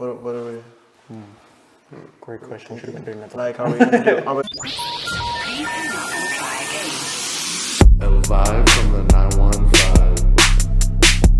What are we? Great question. Should have been doing that. Like, are we gonna do? El Vibe from the 915.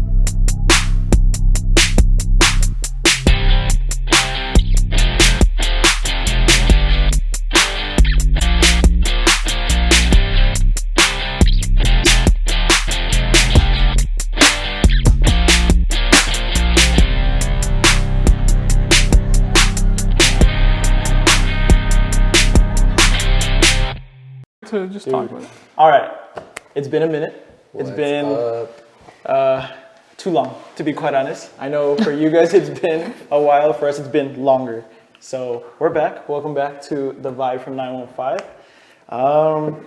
To just talk about it. All right. It's been a minute. What's It's been up? too long, to be quite honest. I know for you guys it's been a while. For us, it's been longer. So we're back. Welcome back to the Vibe from 915. I'm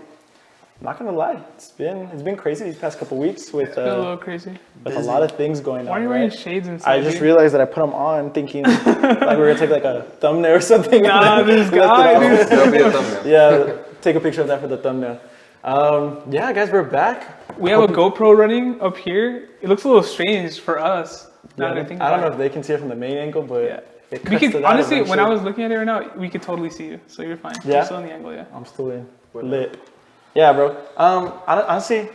not gonna lie, it's been crazy these past couple weeks with Been a little crazy. a lot of things going on. Why are you right? wearing shades and stuff? I just realized that I put them on thinking like we were gonna take like a thumbnail or something. Nah, and then this lift it guy, off. dude. That'll be a thumbnail. Yeah, take a picture of that for the thumbnail. Yeah, guys, we're back. We have a GoPro running up here. It looks a little strange for us. Now that I think I don't know about if they can see it from the main angle, but Yeah. it We cuts to can that honestly, when I eventually. was looking at it right now, we could totally see you, so you're fine. Yeah? You're still in the angle, yeah. I'm still in lit. Yeah, bro. Honestly,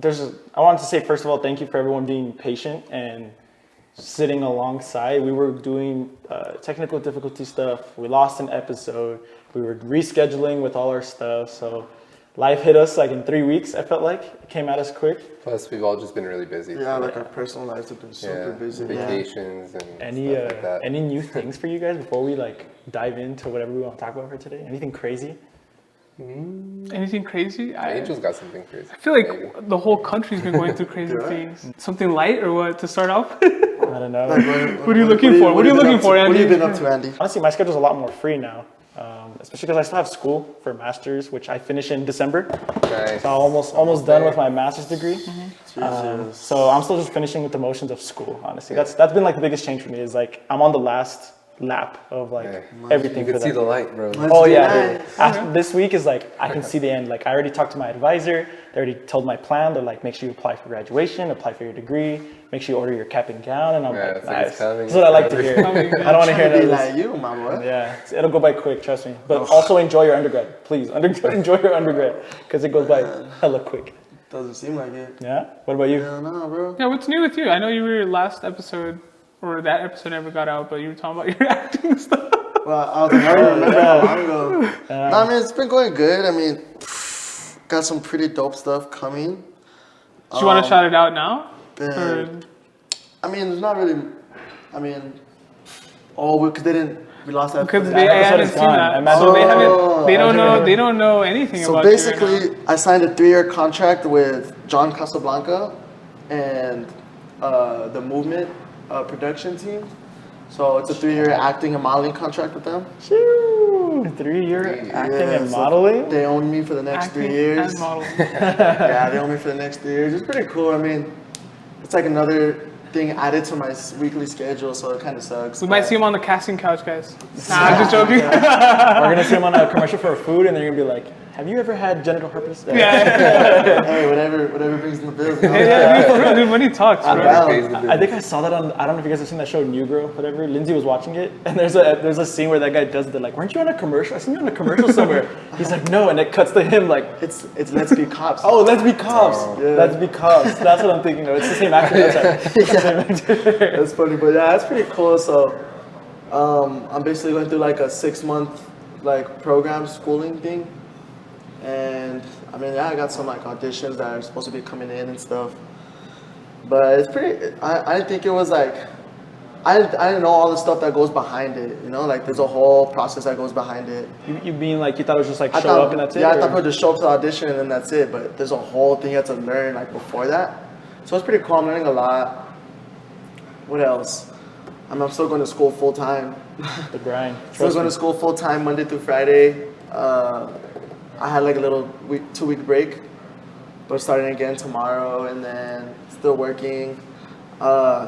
I wanted to say first of all, thank you for everyone being patient and sitting alongside. We were doing technical difficulty stuff. We lost an episode. We were rescheduling with all our stuff. So life hit us like in 3 weeks. I felt like it came at us quick. Plus, we've all just been really busy. Yeah, so, like our personal lives have been super busy. Vacations and Any stuff like that. any new things for you guys before we like dive into whatever we want to talk about for today? Anything crazy? Anything crazy? Angel's got something crazy. I feel like Maybe. the whole country's been going through crazy things. Something light or what to start off? I don't know. What are you looking for? What are you looking for, What have you Andy? been up to, Andy? Honestly, my schedule's a lot more free now, especially because I still have school for masters, which I finish in December. Nice. So I'm almost done with my master's degree. Jesus. So I'm still just finishing with the motions of school. Honestly, that's been like the biggest change for me. Is like I'm on the last lap of like everything. You for can see that. the light, bro. Oh yeah, Nice. dude. After, this week is like I can see the end. Like I already talked to my advisor. They already told my plan. They're like, make sure you apply for graduation, apply for your degree, make sure you order your cap and gown. And I'm Yeah, like, it's like it's nice. coming. That's what I like to hear. I don't want to hear Trying to be that. like you, my boy. Yeah, it'll go by quick. Trust me. But also enjoy your undergrad, please. Enjoy your undergrad because it goes by hella quick. Doesn't seem like it. Yeah. What about you? Hell no, bro. Yeah, what's new with you? I know you were last episode, or that episode never got out, but you were talking about your acting stuff. Well, I was like, I don't remember how long ago. No, I mean, it's been going good. I mean, got some pretty dope stuff coming. Do you want to shout it out now? Or, I mean, there's not really. I mean, because we lost that. because footage. they episode haven't is seen gone. that, Imagine- so they haven't. They don't know. imagine- They don't know anything So about you right now. basically, I signed a 3-year contract with John Casablanca and the Movement production team. So it's a 3-year acting and modeling contract with them. Shoo! 3-year acting and so modeling. They own me for the next Acting 3 years. and modeling. Yeah, they own me for the next 3 years. It's pretty cool. I mean, it's like another thing added to my weekly schedule, so it kind of sucks. We might see him on the casting couch, guys. Nah, I'm just joking. We're gonna see him on a commercial for food, and they're gonna be like, "Have you ever had genital herpes?" Yeah, Hey, whatever brings in the bills. You know? yeah, dude, for real, dude, money talks, bro. Wow. I think I saw that on. I don't know if you guys have seen that show, New Girl, whatever. Lindsay was watching it, and there's a scene where that guy does it. They're like, "Weren't you on a commercial? I seen you on a commercial somewhere." He's like, "No," and it cuts to him like, It's Let's Be Cops. "Oh, let's be cops. Yeah. Let's be cops." That's what I'm thinking of. It's the same actor. That's right. It's the same actor. That's funny, but yeah, that's pretty cool. So, I'm basically going through like a 6-month like program schooling thing, and I mean, yeah, I got some like auditions that are supposed to be coming in and stuff. But it's pretty. I didn't think it was like. I didn't know all the stuff that goes behind it. You know, like there's a whole process that goes behind it. You being like you thought it was just like I show thought, up and that's it? yeah, I or- thought people just show up to the audition and then that's it. But there's a whole thing you have to learn like before that. So it's pretty cool. I'm learning a lot. What else? I'm still going to school full time. the grind. Still Trust going me. to school full time Monday through Friday. I had like a little 2-week break, but starting again tomorrow and then still working.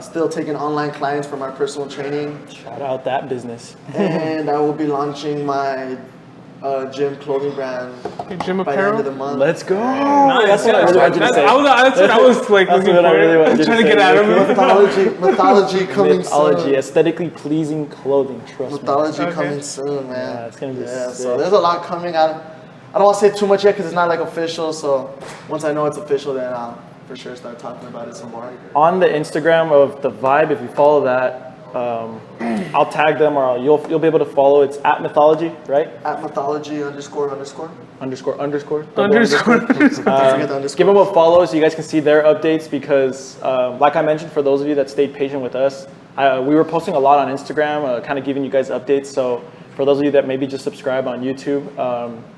Still taking online clients for my personal training. Shout out that business. And I will be launching my gym clothing brand Gym by the end of apparel. the month. Let's go. Nice. That's what I really wanted you to say. That's what I was like That's looking what I for. really wanted you to Trying to say. get out of it. Mythology coming Mythology, soon. aesthetically pleasing clothing. Trust me. Mythology Okay. coming soon, man. Yeah, it's gonna be Yeah, sick. so there's a lot coming out. I don't want to say too much yet because it's not like official. So once I know it's official, then I'll for sure start talking about it some more. On the Instagram of the Vibe, if you follow that, I'll tag them or you'll be able to follow. It's at Mythology, right? At mythology __. Underscore. Don't forget the underscore. Give them a follow so you guys can see their updates because, like I mentioned, for those of you that stayed patient with us, we were posting a lot on Instagram, kind of giving you guys updates. So for those of you that maybe just subscribe on YouTube,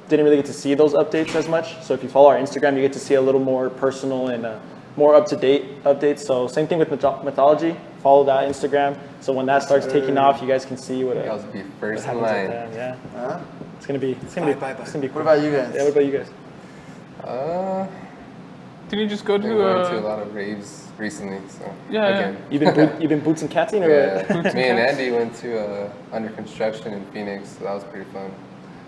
didn't really get to see those updates as much. So if you follow our Instagram, you get to see a little more personal and more up-to-date updates. So same thing with Mythology. Follow that Instagram. So when that starts taking off, you guys can see what I'll be first in happens with line. them. Yeah, Huh? it's gonna be cool. What about you guys? Yeah, what about you guys? Did you just go Been going to a to? lot of raves recently, so Yeah, again. You've been boots and catting or Yeah, what? me and Andy went to under construction in Phoenix, so that was pretty fun.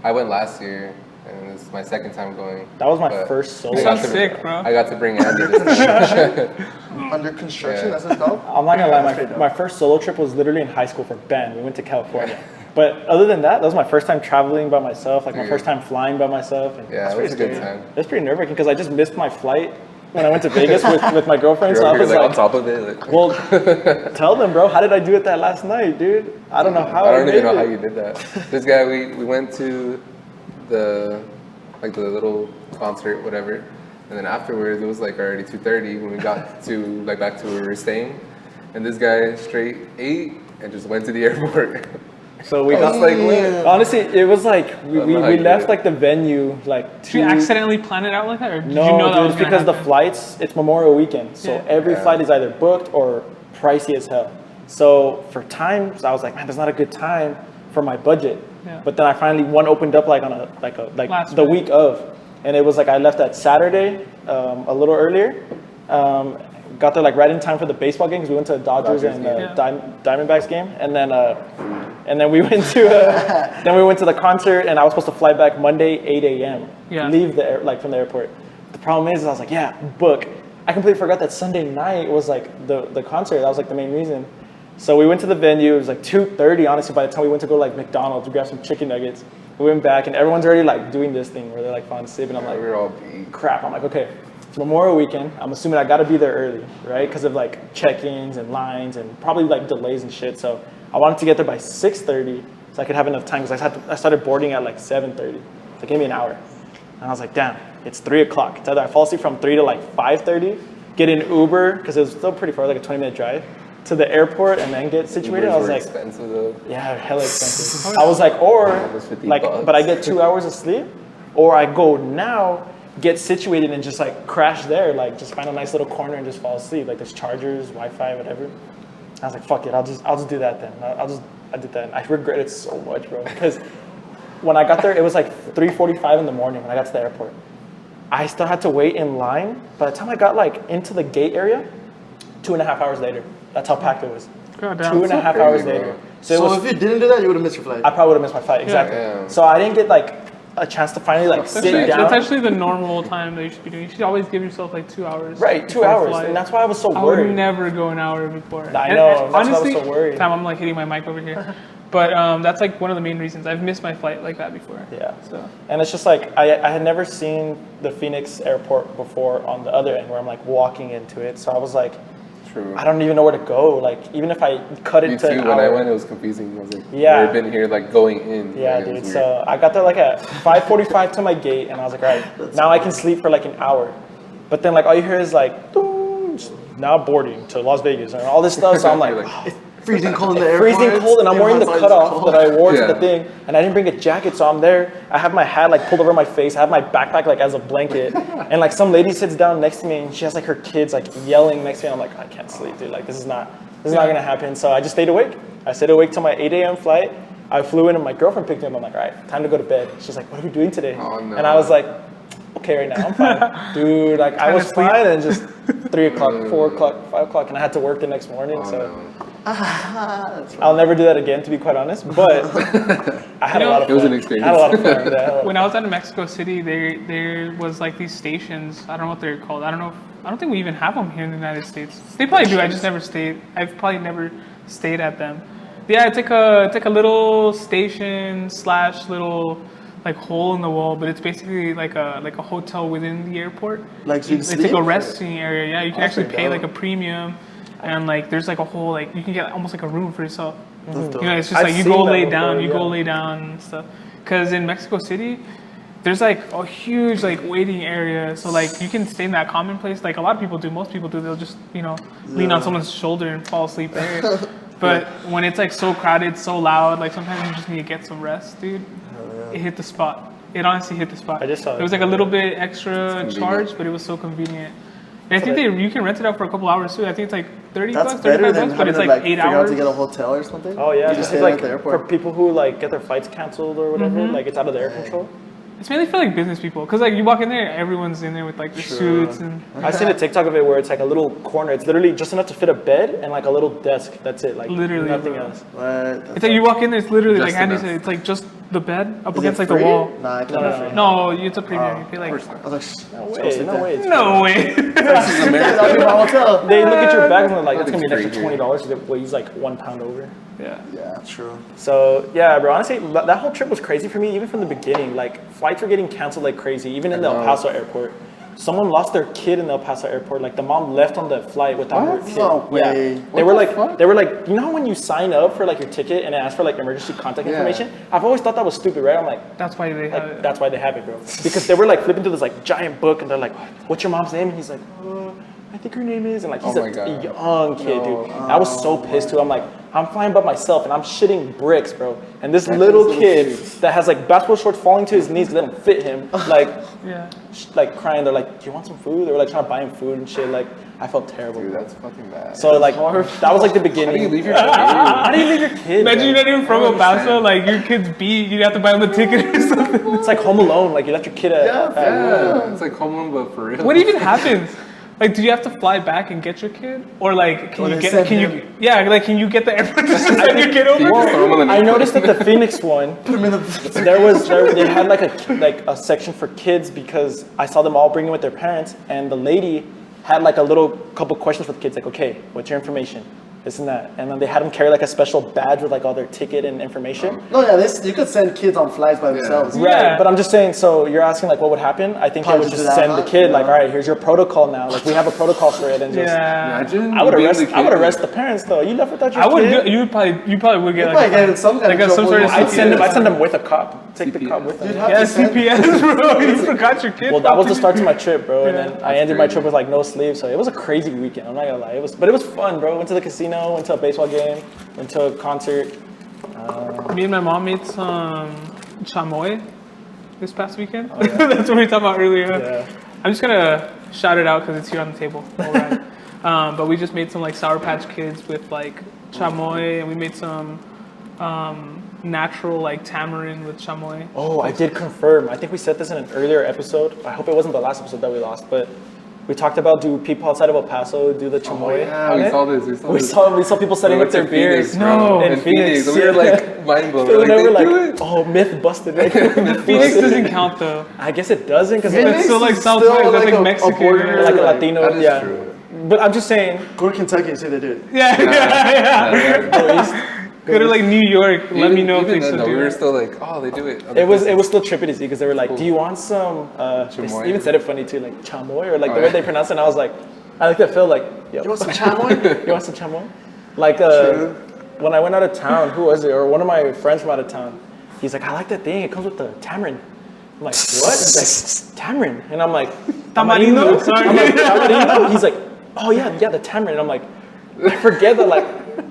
I went last year, and this is my second time going. That was my but first solo. You I got sound to- sick, bro. I got to bring Andy this time. Under construction, Yeah. that's what it's called? I'm not gonna lie, my first solo trip was literally in high school for band. We went to California. But other than that was my first time traveling by myself, like my Dude. first time flying by myself. And Yeah, that's it was pretty a good scary. time. It's pretty nerve-wracking because I just missed my flight when I went to Vegas with my girlfriend. You're So I over was here, like, like, on top of it. Like, well, tell them, bro, how did I do it that last night, dude? I don't know how I don't even made know it. how you did that. This guy, we went to the little concert, whatever, and then afterwards it was like already 2:30 when we got to like back to where we were staying, and this guy straight ate and just went to the airport. So we I got was like, what? honestly, it was like we don't know how you left did it. like the venue like Did you accidentally plan it out like that, or did No, you know that dude, was it's gonna because the happen? flights, it's Memorial Weekend. So Yeah. every Yeah. flight is either booked or pricey as hell. So for times, I was like, man, there's not a good time for my budget. Yeah. But then I finally, one opened up like on Last the minute. week of. And it was like, I left that Saturday a little earlier. Got there like right in time for the baseball game because we went to the Dodgers Dodgers and game. Yeah. Diamondbacks game. And then we went to the concert and I was supposed to fly back Monday 8 a.m. Yeah. Leave from the airport. The problem is I was like, yeah, book. I completely forgot that Sunday night was like the concert. That was like the main reason. So we went to the venue. It was like 2:30. Honestly, by the time we went to go like McDonald's to grab some chicken nuggets, we went back and everyone's already like doing this thing where they're like falling asleep, and I'm like, We were all beat. crap. I'm like, okay, it's Memorial Weekend. I'm assuming I got to be there early, right? Because of like check-ins and lines and probably like delays and shit. So I wanted to get there by 6:30 so I could have enough time because I started boarding at like 7:30. So give me an hour. And I was like, damn, it's 3 o'clock. It's either I fall asleep from 3 to like 5:30, get an Uber because it was still pretty far, like a 20-minute drive to the airport, and then get situated. Ubers I was were like, expensive though. yeah, hella expensive. I was like, or Almost 50 like, bucks. but I get 2 hours of sleep, or I go now, get situated, and just like crash there, like just find a nice little corner and just fall asleep. Like there's chargers, Wi-Fi, whatever. I was like, fuck it, I'll just do that then. I did that. And I regret it so much, bro, because when I got there, it was like 3:45 in the morning when I got to the airport. I still had to wait in line. By the time I got like into the gate area, 2.5 hours later. That's how packed it was. God damn. 2.5 crazy, hours bro. later. So it was, if you didn't do that, you would have missed your flight. I probably would have missed my flight. Exactly. Yeah. So I didn't get like a chance to finally like sit actually- down. That's actually the normal time that you should be doing. You should always give yourself like 2 hours. Right, 2 before hours, flight. and that's why I was so I would worried. never go an hour before. I know, that's why I was honestly, so worried. Time I'm like hitting my mic over here, but that's like one of the main reasons I've missed my flight like that before. Yeah. So And it's just like I had never seen the Phoenix airport before on the other end where I'm like walking into it. So I was like, True. I don't even know where to go. Like even if I cut it Me to too. an When hour. I went, it was confusing. I was like, Yeah. never been here, like going in. Yeah, like, it was dude. weird. So I got there like at 5:45 to my gate, and I was like, all right, now I can sleep for like an hour. But then like all you hear is like, "Doom, now boarding to Las Vegas and all this stuff. So I'm like, You're like, Freezing cold in the airport. freezing cold, and I'm wearing the cutoff that I wore to Yeah. the thing, and I didn't bring a jacket, so I'm there. I have my hat like pulled over my face. I have my backpack like as a blanket, and like some lady sits down next to me, and she has like her kids like yelling next to me. I'm like, I can't sleep, dude. Like this is not gonna happen. So I just stayed awake. I stayed awake till my 8 a.m. flight. I flew in, and my girlfriend picked me up. I'm like, all right, time to go to bed. She's like, what are we doing today? Oh, no. And I was like, okay, right now I'm fine, dude. Like I was sleep. fine, and just 3 o'clock, 4 o'clock, 5 o'clock, and I had to work the next morning. Oh, so. no. I'll never do that again, to be quite honest. But I had a lot of fun. It was an experience. I had a lot of fun with that. When I was out in Mexico City, there was like these stations. I don't know what they're called. I don't think we even have them here in the United States. They probably do. I just never stayed. I've probably never stayed at them. Yeah, it's like a little station / little like hole in the wall, but it's basically like a hotel within the airport. Like so you can It's sleep? like a resting area. Yeah, you can actually pretty pay like a dope. premium, and like there's like a whole like you can get almost like a room for yourself. That's dope. You know, it's just I've like you seen go that lay before, down, you go yeah. lay down and stuff. Because in Mexico City, there's like a huge like waiting area, so like you can stay in that common place. Like a lot of people do, most people do. They'll just lean on someone's shoulder and fall asleep there. But when it's like so crowded, so loud, like sometimes you just need to get some rest, dude. It hit the spot. It honestly hit the spot. I just saw it was like a little bit extra charge, but it was so convenient. And I think you can rent it out for a couple hours too. I think it's like 30 That's bucks, better 35 than bucks, but having it's to like like 8 figure out hours. to get a hotel or something. Oh yeah, You just it's stay like at the for airport. people who like get their flights canceled or whatever, like it's out of their control. It's mainly for like business people, cause like you walk in there, everyone's in there with like their suits and. I've seen a TikTok of it where it's like a little corner. It's literally just enough to fit a bed and like a little desk. That's it. Like Literally, nothing bro. else. What? It's like you walk in there, it's literally Just like Andy enough. said, it's like just the bed up Is against it like the free? wall. Nah, it's No, not no, free. No, it's a premium. You pay like. I was like, No way. No way. It's No way. This is America. I'll be my hotel. They look at your bag and they're like, that's gonna be an Nothing's extra free $20 because it weighs like 1 pound over. Yeah. Yeah, true. So yeah, bro. Honestly, that whole trip was crazy for me, even from the beginning. Like flights were getting canceled like crazy, even in the El Paso airport. Someone lost their kid in the El Paso airport. Like the mom left on the flight without her kid. No way. Yeah. They were like, you know how when you sign up for like your ticket and it asks for like emergency contact information? I've always thought that was stupid, right? I'm like, That's why they have it. that's why they have it, bro. Because they were like flipping through this like giant book and they're like, what's your mom's name? And he's like, I think her name is, and like he's Oh my a God. young kid, dude. I was so pissed too. I'm like, I'm flying by myself and I'm shitting bricks, bro. And this little kid that has like basketball shorts falling to his knees, they don't fit him, like, Yeah. like crying. They're like, do you want some food? They were like trying to buy him food and shit. Like, I felt terrible. Dude, Bro. that's fucking bad. So like, that was like the beginning. How do you leave your kid? How do you leave your kid? Imagine bro? you're not even from El Paso, understand. like your kid's beat, you'd have to buy him a ticket or something. It's like Home Alone. Like you left your kid at. Yeah, it's like home alone, but for real. What even happens? Like, do you have to fly back and get your kid, or like, can Or you they get? send Can you? him. Yeah, like, can you get the airport to send your kid over? People throw them on the I noticed that the Phoenix one, Put him in the. they had like a section for kids because I saw them all bringing with their parents, and the lady had like a little couple questions for the kids, like, okay, what's your information? This and that, and then they had them carry like a special badge with like all their ticket and information. No, yeah, you could send kids on flights by themselves. Yeah. Right, but I'm just saying. So you're asking like what would happen? I think they Probably would just just do that, send the huh? kid like, Yeah. all right, here's your protocol now. Like we have a protocol for it, and just. Yeah. Imagine. I would you being arrest. the I would kid. arrest the parents though. You left without your I would. kid. You probably would get You'd like, probably get in some kind of some trouble sort of with I'd send them. CPS. I'd send them with a cop. Take the cop with them. You'd have Yeah, to send- CPS, bro. You forgot your kid. Well, that was the start to my trip, bro. And Yeah. then I ended my trip with like no sleep, so it was a crazy weekend. I'm not gonna lie, it was fun, bro. Went to the casino, went to a baseball game, went to a concert. Me and my mom made some chamoy this past weekend. That's what we talked about earlier. Yeah. I'm just gonna shout it out because it's here on the table. All right. But we just made some like Sour Patch Kids with like chamoy, and we made some natural like tamarind with chamoy. Oh, I did confirm. I think we said this in an earlier episode. I hope it wasn't the last episode that we lost, but we talked about do people outside of El Paso do the chamoy? Yeah, on we it? saw this. We saw people setting up their beers. No. in in Phoenix. Phoenix, We were yeah. like mind blown. They Like, were they do like, it. oh, myth busted. Phoenix doesn't count though. I guess it doesn't because It's still like Southwest. That's like Mexican. border, like a like- Latino. That is Yeah, true. but I'm just saying. Go to Kentucky and say they did. Yeah. Go to like New York. Let me know if they Even then, still though, do we were it. still like, oh, they do it. It was still trippy to see because they were like, do you want some? They Chamoy. even said it funny too, like chamoy or like the way they pronounce it. And I was like, I like that feel like, yo, You want some chamoy? you want some chamoy? Like when I went out of town, who was it? Or one of my friends from out of town. He's like, I like that thing. It comes with the tamarind. I'm like, what? He's like, tamarind. And I'm like, Tamarindo? Sorry. I'm like, tamarindo? He's like, oh yeah, the tamarind. And I'm like, I forget that like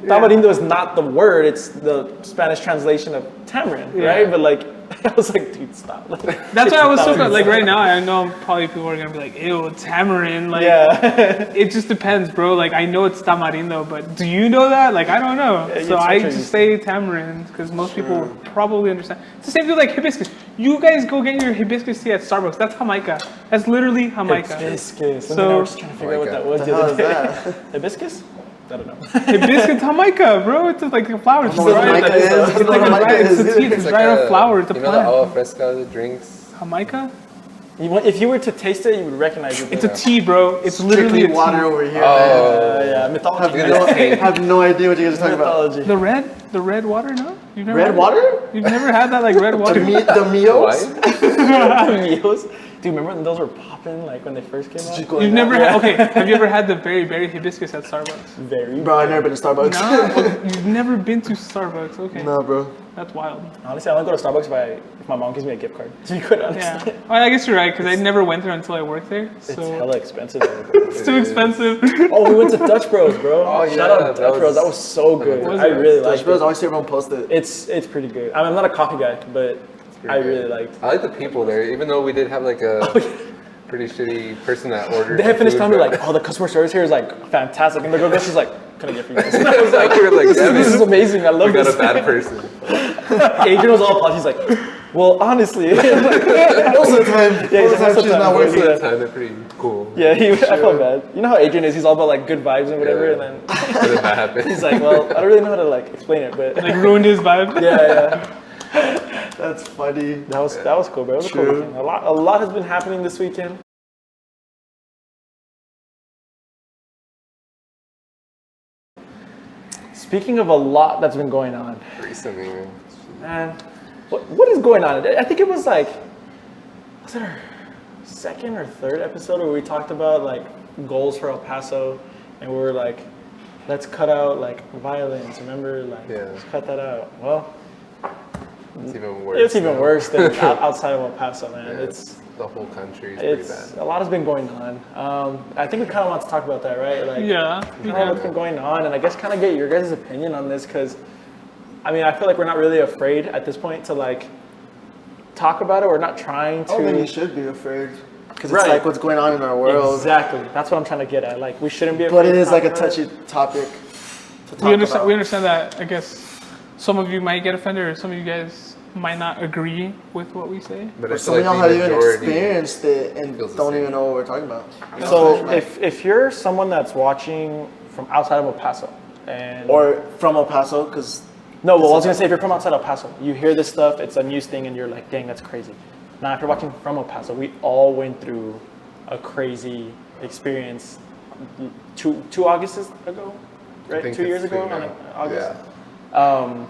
tamarindo is not the word, it's the Spanish translation of tamarind, right? But like, I was like, dude, stop. Like, That's why I was so tamarind. like right now. I know probably people are gonna be like, ew, tamarind. Like, Yeah. it just depends, bro. Like I know it's tamarindo, but do you know that? Like I don't know. Yeah, So it's I actually- just say tamarind because most people probably understand. It's the same thing like hibiscus. You guys go get your hibiscus tea at Starbucks. That's Jamaica. That's literally Jamaica. Hibiscus. So- So I was just trying to figure out what that was The the hell other is day. that? Hibiscus? I don't know. Hibiscus Jamaica, bro. It's like a flower. It's I don't know what dried. Jamaica is. I It's don't know like what a Jamaica dried. It's is. a tea. It's It's a like dried up flower. It's a you know the plant. agua fresca drinks? Jamaica. If you were to taste it, you would recognize it. It's a tea, bro. It's literally Strictly a water tea. over here. Yeah, mythology. Have no idea what you guys are talking about. Mythology. The red water, no? You've never Red had water? You've never had that like red The water? Mios? Meals. Dude, remember when those were popping like when they first came out? You've never had. Okay, have you ever had the berry hibiscus at Starbucks? Very. Bro, I've never been to Starbucks. No, you've never been to Starbucks. Okay, No, bro. that's wild. Honestly, I only go to Starbucks if my mom gives me a gift card. To be quite honest. Yeah, well, I guess you're right because I never went there until I worked there. It's So hella expensive. it's too expensive. Oh, we went to Dutch Bros, bro. Oh, Shout yeah, out that Dutch was- Bros. That was so good. Was I it? really Dutch liked Bros, I it. always see everyone post it. It's pretty good. I'm not a coffee guy, but I really liked. I like the people there, even though we did have like a pretty shitty person that ordered. They had the finished food, telling me but- like, oh, the customer service here is like fantastic, and the girl she's like, can I get for you guys? And I was like, we were like, yeah, this is man, amazing. I love we got this. a bad person. Adrian was all applauding. He's like, well, honestly, Most of the time, Yeah, most of the time she's not Most working. of the time, they're pretty cool. yeah, I felt bad. You know how Adrian is? He's all about like good vibes and whatever, Yeah. and then How did that happen? he's like, well, I don't really know how to like explain it, but Like ruined his vibe. yeah. That's funny. That was cool, bro. It was a cool True. weekend. A lot has been happening this weekend. Speaking of a lot that's been going on, Recently, man. man, what is going on? I think it was like, was it our second or third episode where we talked about like goals for El Paso, and we were like, let's cut out like violence. Remember, like Yeah. let's cut that out. Well, It's even worse. it's even now. worse than outside of El Paso, man. Yeah, It's the whole country is pretty bad. a lot has been going on. I think we kind of want to talk about that, right? Like, Yeah, we kind of have. what's been going on, and I guess kind of get your guys' opinion on this, because, I mean, I feel like we're not really afraid at this point to like talk about it. We're not trying I don't think you to. should be afraid. Because Right. it's like what's going on in our world. Exactly. That's what I'm trying to get at. Like, we shouldn't be afraid. But it to is talk like a about it. touchy topic to talk We understand. about. We understand that. I guess some of you might get offended, or some of you guys might not agree with what we say. But But I some feel of y'all like have the even majority experienced it and feels the don't same. even know what we're talking about. So if you're someone that's watching from outside of El Paso, and Or from El Paso, because no, well, I was gonna say if you're from outside El Paso, you hear this stuff, it's a news thing, and you're like, dang, that's crazy. Now, if you're watching from El Paso, we all went through a crazy experience two Augusts ago, right? think 2 years it's ago, two on now. August. Yeah.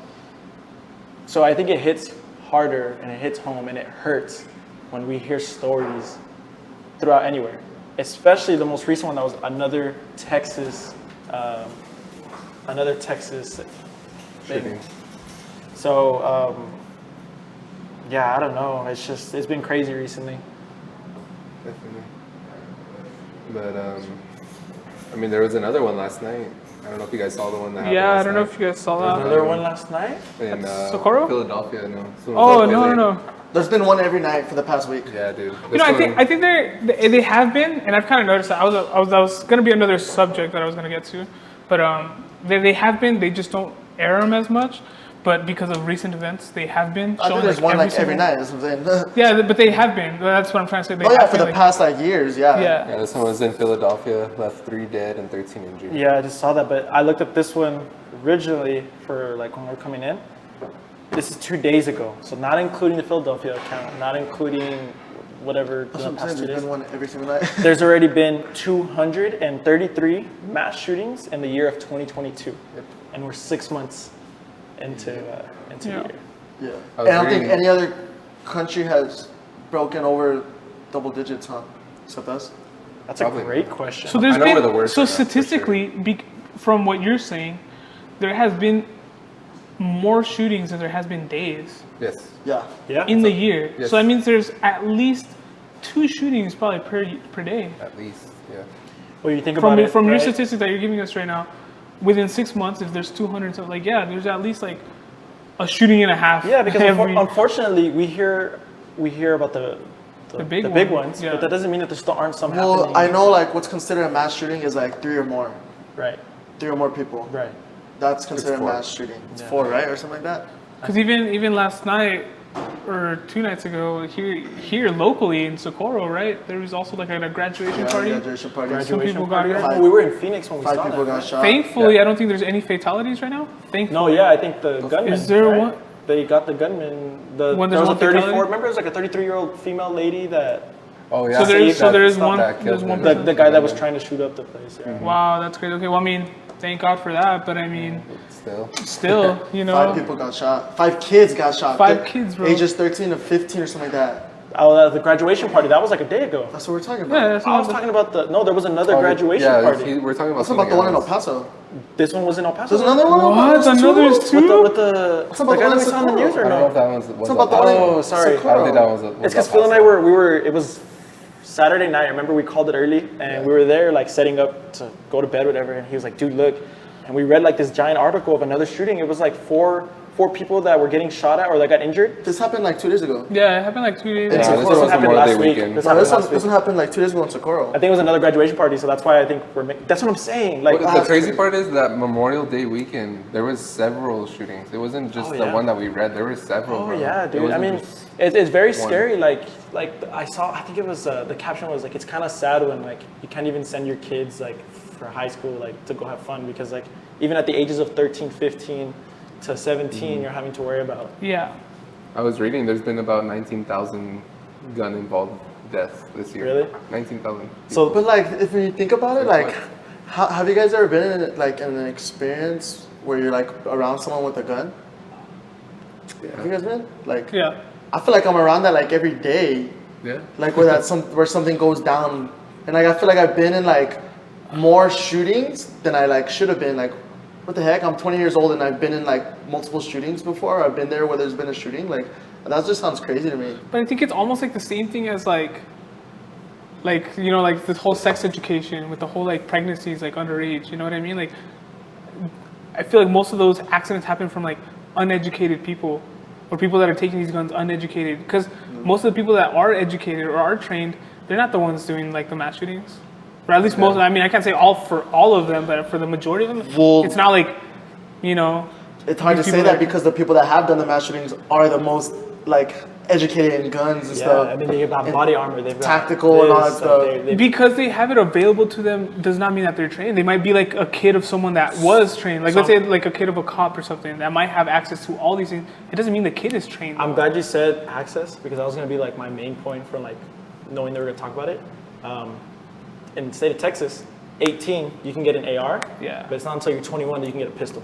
So I think it hits harder and it hits home and it hurts when we hear stories throughout anywhere. Especially the most recent one that was another Texas thing. Shitting. So yeah, I don't know. It's been crazy recently. Definitely. But I mean, there was another one last night. I don't know if you guys saw the one that happened Yeah, last I don't know night. if you guys saw that. Another one last night. In Socorro? Philadelphia, no. Oh no. there's been one every night for the past week. Yeah, dude. You know, I think they have been, and I've kind of noticed that. I was gonna be another subject that I was gonna get to, but they have been. They just don't air them as much. But because of recent events, they have been I showing think there's one like every single- night. That's what I'm saying. Yeah, but they have been. That's what I'm trying to say. They Oh yeah, have for been, the past like years, yeah. Yeah. Yeah, this one was in Philadelphia. Left 3 dead and 13 injured. Yeah, I just saw that, but I looked up this one originally for like when we're coming in. This is 2 days ago, so not including the Philadelphia account, not including whatever That's the what I'm past saying. 2 There's days. been one every single night. There's already been 233 mass shootings in the year of 2022, and we're 6 months into Yeah. the year. Yeah. I And was I don't think reading- any other country has broken over double digits, huh? Except us. That's Probably a great not. question. So there's I know been we're the worst so right now, for sure. statistically, from what you're saying, there has been more shootings than there has been days Yes. Yeah. yeah. in the year. Yes. So that means there's at least 2 shootings probably per day. At least. Yeah. Well, you think about it From your right? statistics that you're giving us right now, within 6 months, if there's 200, so like yeah, there's at least like a shooting and a half. Yeah, because every, unfortunately, we hear about the big big one, ones, yeah. but that doesn't mean that there still aren't some Well, happening. I know like what's considered a mass shooting is like 3 or more. Right, 3 or more people. right. That's considered a 4. mass shooting. It's Yeah. 4, right? Or something like that. because even last night, or 2 nights ago, here locally in Socorro, right? There was also like a graduation party. Graduation party. Some people got hurt. Five- we were in Phoenix when we Five saw people that. got shot. Thankfully, I don't think there's any fatalities right now. Thankfully. No, yeah, I think the gunman. Is there right? one? They got the gunman. There When was there's a one fatality? 34. Remember, it was like a 33-year-old female lady that Oh yeah. So there is That one. killed There's him. one. the guy that was trying to shoot up the place. Yeah. Wow, that's great. Okay, well, I mean, thank God for that. But I mean, Still. you know, 5 people got shot. 5 kids got shot. 5 kids, bro. Ages 13 to 15 or something like that. Oh, the graduation party. That was like a day ago. That's what we're talking about. yeah, that's I was not. talking about there was another graduation yeah, party. We're talking about What's about the one in El else. Paso? This one was in El Paso. There's another one? in El What? Paso too? Another's two? With the about guy the one that in we saw on the Socorro? news or I don't know no? if that was. What's about the one in Oh, sorry. I don't think that was. It's because Phil and I were. It was Saturday night. I remember we called it early, and we were there like setting up to go to bed, whatever. And he was like, "Dude, look," and we read like this giant article of another shooting. It was like four people that were getting shot at or that got injured. This happened like 2 days ago. Yeah, it happened like 2 days. Yeah, ago. this This was one a happened Memorial last Day week. weekend. This No, happened this last one week. happened like 2 days ago in Socorro. I think it was another graduation party, so that's why I think that's what I'm saying. Like, The crazy part is that Memorial Day weekend, there was several shootings. It wasn't just Oh, the yeah. one that we read. There were several. oh bro. yeah, It dude. I wasn't mean, just- it's very one. scary. Like I saw. I think it was the caption was like, it's kind of sad when like you can't even send your kids like for high school like to go have fun because like even at the ages of 13, 15 to 17, you're having to worry about. Yeah. I was reading. There's been about 19,000 gun-involved deaths this year. Really? 19,000. So But like, if you think about it, Like like, have you guys ever been in like in an experience where you're like around someone with a gun? Have you guys been? Like, Yeah. I feel like I'm around that like every day. Yeah. Like where where something goes down, and like I feel like I've been in like more shootings than I like should have been. Like, what the heck? I'm 20 years old and I've been in like multiple shootings before. I've been there where there's been a shooting. Like, that just sounds crazy to me. But I think it's almost like the same thing as like you know, like the whole sex education with the whole like pregnancies like underage. You know what I mean? Like, I feel like most of those accidents happen from like uneducated people or people that are taking these guns uneducated. Because most of the people that are educated or are trained, they're not the ones doing like the mass shootings. Or at least most. I mean, I can't say for all of them, but for the majority of them, Well- it's not like, you know. It's hard to these say people that because the people that have done the mass shootings are the most like educated in guns and yeah, stuff. I mean they've got and body armor, they've got tactical and all that this, stuff. Because they have it available to them does not mean that they're trained. They might be like a kid of someone that was trained. Like let's say like a kid of a cop or something that might have access to all these things. It doesn't mean the kid is trained. I'm glad you said access because that was gonna be like my main point for like knowing they were gonna talk about it. In the state of Texas, 18 you can get an AR, Yeah. but it's not until you're 21 that you can get a pistol.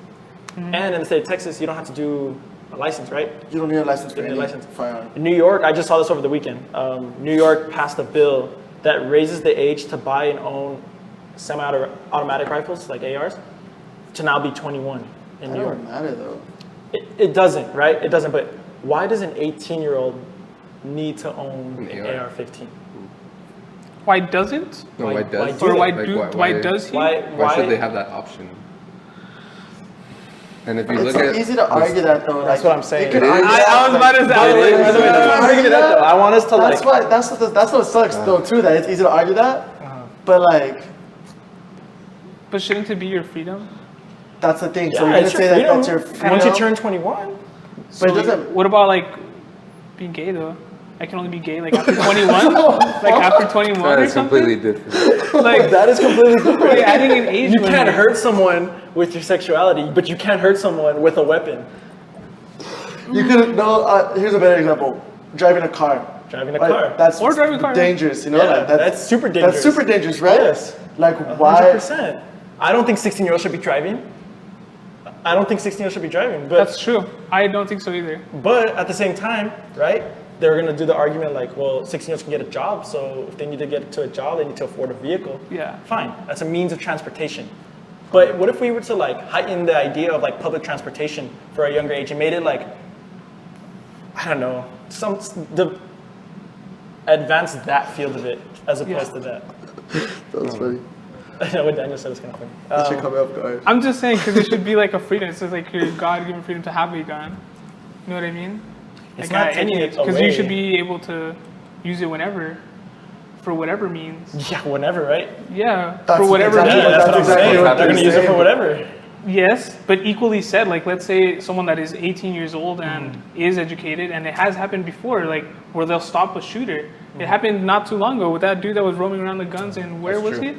And in the state of Texas, you don't have to do a license, right? You don't need a license for You don't any need a license. firearm. In New York, I just saw this over the weekend. New York passed a bill that raises the age to buy and own semi-automatic rifles like ARs to now be 21 in That New York. don't matter though. It doesn't, right? It doesn't. But why does an 18-year-old need to own An an AR? AR-15? Why doesn't? No, Why- why why does? do Or they? why Like, why does he? Why should they have that option? And if you It's look at easy to argue that though. That's like, what I'm saying. you can It is. argue I that, was about to say. like, I was like, It by is. the way, I'm argue arguing that though. I want us to That's like. why that's what sucks though too. That it's easy to argue that, but like But shouldn't it be your freedom? that's the thing. So Yeah, you're gonna it's your say that freedom. that's your freedom. Once you turn 21, but it doesn't. What about like being gay though? I can only be gay like after 21, like after 21 that or is something. completely different. Like that is completely different. you're adding an age You limit. can't hurt someone with your sexuality, but you can't hurt someone with a weapon. You could no. Here's a better example: driving a car. Driving a Right? car. That's Or driving a car. dangerous. You know, Yeah, like, that's super dangerous. That's super dangerous, right? Yes. Like why? 100%. I don't think 16-year-olds should be driving. I don't think 16-year-olds should be driving. But That's true. I don't think so either. But at the same time, right? They're gonna do the argument like, well, 16-year-olds can get a job, so if they need to get to a job, they need to afford a vehicle. Yeah. Fine, that's a means of transportation. But what if we were to like heighten the idea of like public transportation for a younger age and made it like, I don't know, advance that field of it as opposed to that. That was funny. I know what Daniel said was kind of funny. That should come up guard. I'm just saying because it should be like a freedom. It's just like your God-given freedom to have a gun. You know what I mean? It's Like not at any taking age, it because you away. should be able to use it whenever, for whatever means. Yeah, whenever, right? Yeah, That's for whatever exactly Yeah, means. that's what I'm exactly saying. what They're gonna they're use it for saying. whatever. Yes, but equally said, like let's say someone that is 18 years old and is educated, and it has happened before, like where they'll stop a shooter. It happened not too long ago with that dude that was roaming around the guns, and where was true.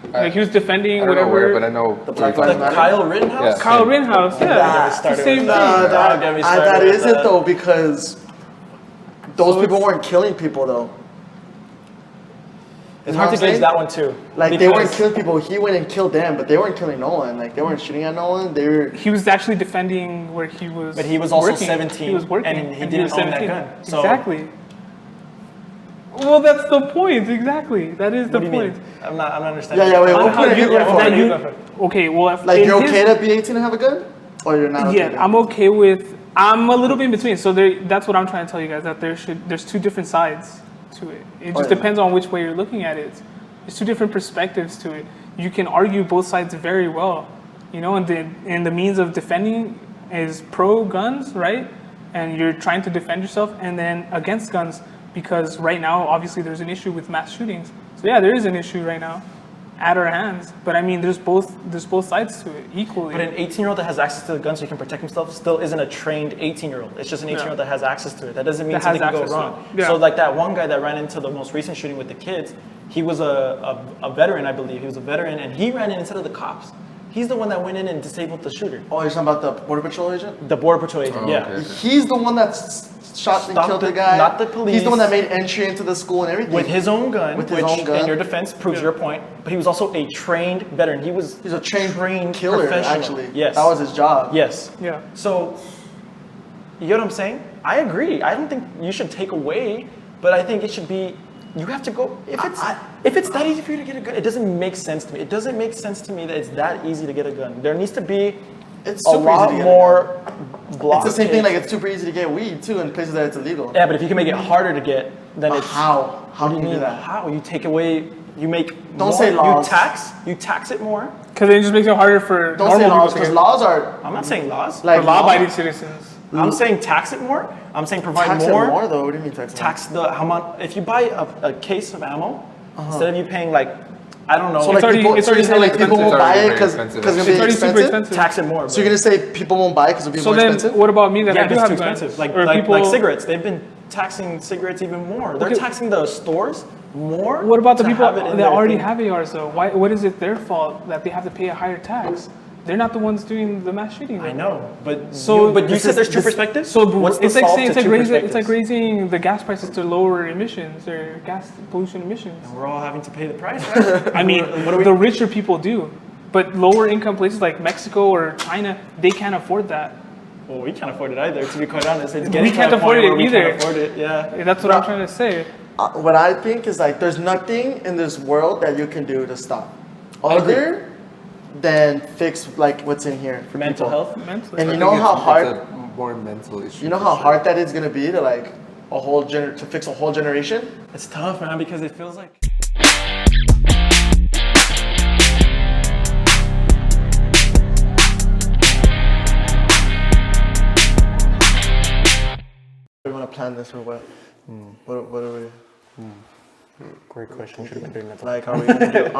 he? Like he was defending I don't know whatever. where, but I know The Black we're Lives talking Matter? Kyle Rittenhouse? Yeah. Kyle Rittenhouse, yeah, Nah, it's the same thing. Nah, Don't get me started that with isn't that. though, because those So people it's- weren't killing people though. It's You know hard what to I'm gauge saying? that one too. Like they weren't because- killing people. He went and killed them, but they weren't killing no one. Like they weren't shooting at no one. They were. He was actually defending where he was. But he was also working. 17, He was working, and he was didn't own that 17. gun, so- Exactly. Well, that's the point. Exactly. That is the What do you point. mean? I'm not understanding. Yeah, wait, How- what how point you- are you going yeah, for? that you- That okay, well, if Like in you're his- okay to be 18 and have a gun, or you're not? Okay Yeah, to? I'm okay with. I'm a little bit in between. So that's what I'm trying to tell you guys. That there's two different sides to it. It just yeah. depends on which way you're looking at it. There's two different perspectives to it. You can argue both sides very well, and the means of defending is pro guns, right? And you're trying to defend yourself, and then against guns, because right now obviously there's an issue with mass shootings. So yeah, there is an issue right now at our hands. But I mean, there's both sides to it equally. But an 18-year-old that has access to the gun so he can protect himself still isn't a trained 18-year-old. It's just an 18-year-old that has access to it. That doesn't mean That something has can go access to wrong. it. Yeah. So like that one guy that ran into the most recent shooting with the kids, he was a veteran, I believe. He was a veteran, and he ran in instead of the cops. He's the one that went in and disabled the shooter. Oh, you're talking about the border patrol agent? The border patrol agent, Oh, yeah. okay. He's the one that shot and Stopped killed the the- guy. not the police. He's the one that made entry into the school and everything. With his own gun, With his which own gun. in your defense proves your point. But he was also a trained veteran. He's He's a trained killer, professional. actually. Yes. That was his job. Yes. Yeah. So, you know what I'm saying? I agree. I don't think you should take away, but I think it should be. You have to go. If it's that easy for you to get a gun, it doesn't make sense to me. It doesn't make sense to me that it's that easy to get a gun. There needs to be It's a super lot easy to get more blockades. It's the same thing. Like it's super easy to get weed too in places that it's illegal. Yeah, but if you can make it harder to get, then But it's how? How What can do you do that? How you take away? You make Don't more, say laws. You tax it more. Because it just makes it harder for Don't say normal laws people because to laws are I'm not saying laws. like for law-abiding citizens. I'm saying tax it more. I'm saying provide tax more. it more though. What do you mean tax? it more? Tax the how much? If you buy a case of ammo, instead of you paying like, I don't know, So like already- people, it's so you're already saying like people expensive. won't buy It's it already because very expensive. it's It's gonna be already super expensive. expensive. tax it more. So you're gonna say people won't buy it because it'll be So more then, expensive? what about me that yeah, I do but it's have too guns? expensive. Like Or like, people, like cigarettes, they've been taxing cigarettes even more. They're Okay. taxing the stores more. What about the to people have it in that their already thing. have ARs though? Why? What is it their fault that they have to pay a higher tax? They're not the ones doing the mass shooting. I know, but So you this said is- there's two this- perspectives. So what's the it's like solve saying to two it's like perspectives? raising the gas prices to lower emissions or gas pollution emissions. We're all having to pay the price. Right? I mean, what do we? the richer people do, but lower income places like Mexico or China, they can't afford that. Well, we can't afford it either. To be quite honest, it's We getting can't to a afford point it where we either. can't afford it. Yeah. That's what I'm trying to say. What I think is like there's nothing in this world that you can do to stop other than fix like what's in here for Mental people. health. Mentally. And I you think know how it's hard a more mental issue. you know for how sure. hard that is gonna be to like to fix a whole generation. It's tough, man, because it feels like. We want to plan this or what? What are we Great question. Should have been doing that. like? Are we gonna do?